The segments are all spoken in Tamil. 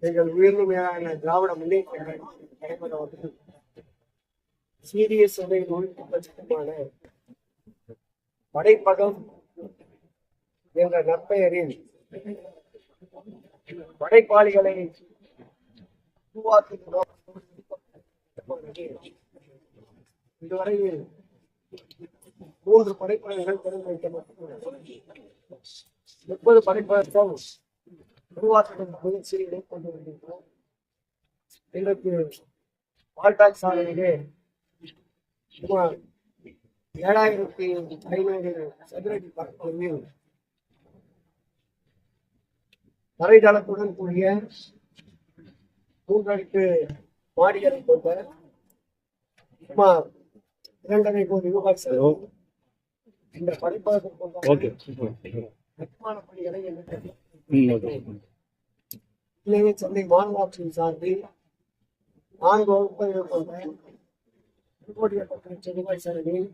எங்கள் உயர்மையான திராவிட முன்னேற்ற சீரிய சபை நூல்பட்சமான படைப்பகம் என்ற நற்பெயரில் படைப்பாளிகளை உருவாக்குகிறோம். இதுவரையில் 3 படைப்பாளிகள் திறந்து வைக்கப்பட்டுள்ளன. 30 படைப்பாளர்கள் உருவாக்கும் முயற்சியை மேற்கொண்டு வருகின்றோம். இன்றைக்கு வால்டாக் சாலையிலே சுமார் 7500 சதுரடி பரப்பளவில் தரைதளத்துடன் கூடிய 3 அடுக்கு மாடிகளை கொண்ட சுமார் 2.5 கோடி ரூபாய் செலவு இந்த படைப்பாளர்கள் கொண்ட கட்டுமான பணிகளை சென்னை மாநகராட்சியின் சார்பில் 4 வகுப்புகள் கொண்ட 1 கோடி 8 லட்சம் ரூபாய் செலவில்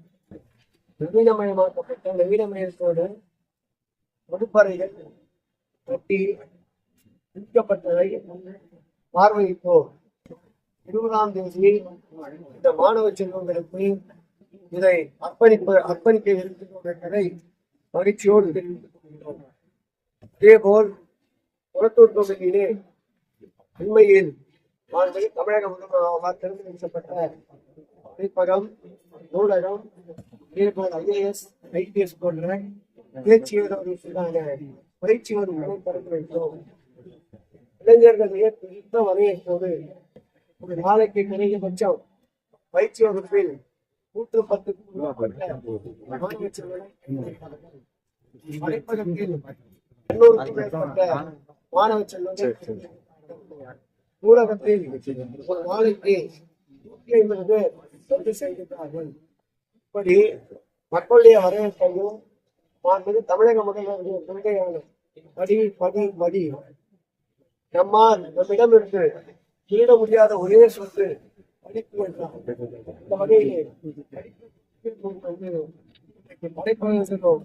நவீனமயமாக்கப்பட்ட நவீனமயத்தோடு வகுப்பறைகள் கட்டி முடிக்கப்பட்டதை பார்வையிட்டோம். 20ஆம் தேதி இந்த மாணவ செல்வங்களுக்கு இதை அர்ப்பணிக்க இருக்கிறோம் என்பதை மகிழ்ச்சியோடு தெரிவித்துக் கொள்கிறோம். அதேபோல் குளத்தூர் தொகுதியிலே உண்மையில் தமிழக முதல்வரால் திறந்து வைக்கப்பட்ட படிப்பகம், நூலகம், இதேபோல் IAS, IPS போன்ற தேர்ச்சியர்களுக்கான பயிற்சி வகுப்புகளை திறந்து வைத்தோம். இளைஞர்கள் பெருத்த வரவேற்போடு ஒரு நாளைக்கு குறைந்தபட்சம் பயிற்சி வகுப்பில் 110 படிப்பகத்தில் 200க்கும் மேற்பட்ட மாணவ செல்வங்கள், நூலகத்தில் ஒரு நாளைக்கு 150 பேர் வந்து செய்கிறார்கள். இப்படி மக்களுடைய வரவேற்பையும் தமிழக முதல்வருடைய கொள்கையான படி நம்மிடம் இருந்து திருட முடியாத ஒரே சொத்து படிப்பு என்றார். இந்த வகையிலே படைப்பகம்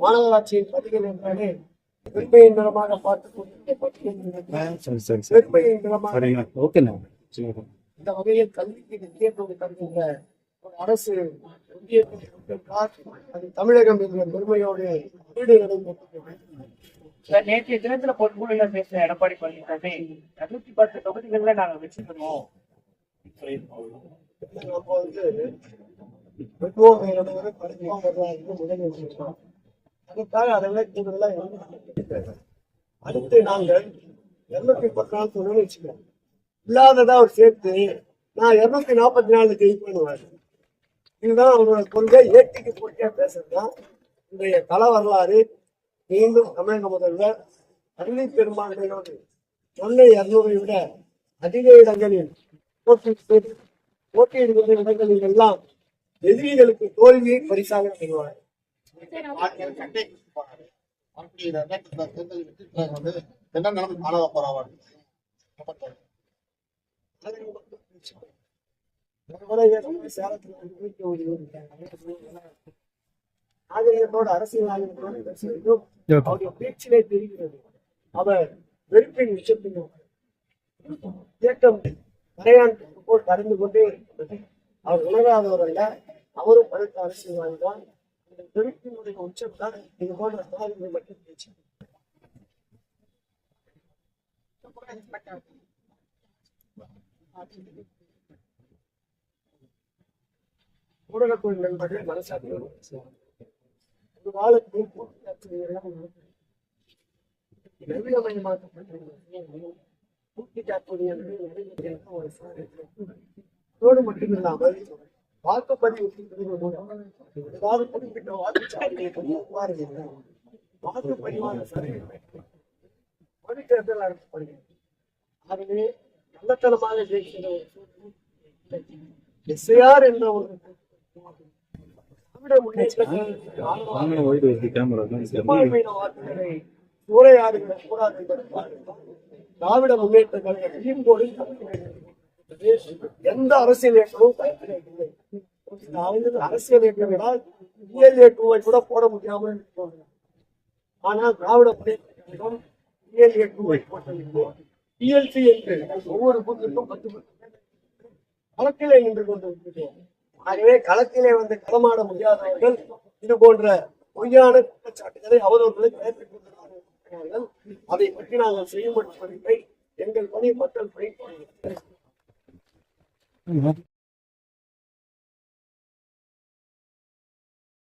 மாநகராட்சியின் பட்டியல் என்றாலே பெருமையின் மூலமாக பார்த்துக் இந்த வகையில் கல்விக்கு முக்கியத்துவம் தருகின்ற ஒரு அரசு அது தமிழகம் என்ற பெருமையோடு வீடு நடைபெற்றது. நேற்றைய தினத்துல பொன்முறையில பேசுற எடப்பாடி பழனிசாமி 210 தொகுதிகள்ல நாங்க வெற்றி பெறுவோம். நம்ம அதுக்காக அதை அடுத்து நாங்கள் 214 துணை வச்சுக்கிறோம். இல்லாததா அவர் சேர்த்து நான் 244 ஜெயிப்பேன். இதுதான் அவரோட கொள்கை. ஏட்டிக்கு போட்டியா பேசுறதுதான் இன்றைய கள வரலாறு. மீண்டும் தமிழக முதல்வர் அருளை பெரும்பான்மையோடு 200 விட அதிக இடங்களில் போட்டியிடுகின்ற இடங்களில் எல்லாம் எதிரிகளுக்கு தோல்வியை பரிசாக பெறுவார். நாகரிகத்தோடு அரசியல் அவருடைய பேச்சிலே தெரிகிறது. அவர் வெறுப்பின் விஷயத்திலும் இயக்கம் கரையான் போல் கறந்து கொண்டே இருக்கிறது. அவர் உணராதவர் அல்ல, அவரும் படுத்த அரசியல்வாதிதான். இந்த வெறுப்பினுடைய உச்சம் தான் இது போன்ற சாதனைகள் மட்டும் பேச்சு. ஊடகத்துறை நண்பர்கள் மனசாட்சியோடு ஒரு காலத்தில் நவீனமயமாக்கப்பட்டோடு மட்டுமில்லாமல் வாக்குப்பதிவு ஏதாவது குறிப்பிட்ட வாக்குச்சாவடியை வாக்குப்பதிவான மறு தேர்தல் நடத்தப்படுகிறது. ஆகவே நல்லத்தனமாக ஜெயிக்கிற எஸ்ஐஆர் என்ற ஒரு வாக்குகளை சூறையாடுகிற கூடாது என்பதற்காக திராவிட முன்னேற்ற கழகம் என்பது எந்த அரசியல் இயக்கமும் களத்திலே இல்லை. அரசியல் இயக்கங்களால் ELA-2 கூட போட முடியாமல் இருக்கிறது. ஆனால் திராவிட முன்னேற்ற கழகம் ELA-2 போட்டதற்கு TLC என்று ஒவ்வொரு பூத்திற்கும் 10 களத்திலே நின்று கொண்டிருக்கிறோம். ஆகவே களத்திலே வந்து களமாட முடியாதவர்கள் இது போன்ற பொய்யான குற்றச்சாட்டுகளை அவதூறுகளை கயற்றிக் கொண்டிருக்கிறார்கள். அதை பற்றி நாங்கள் செய்ய மட்டும் எங்கள் பணி மக்கள் பணி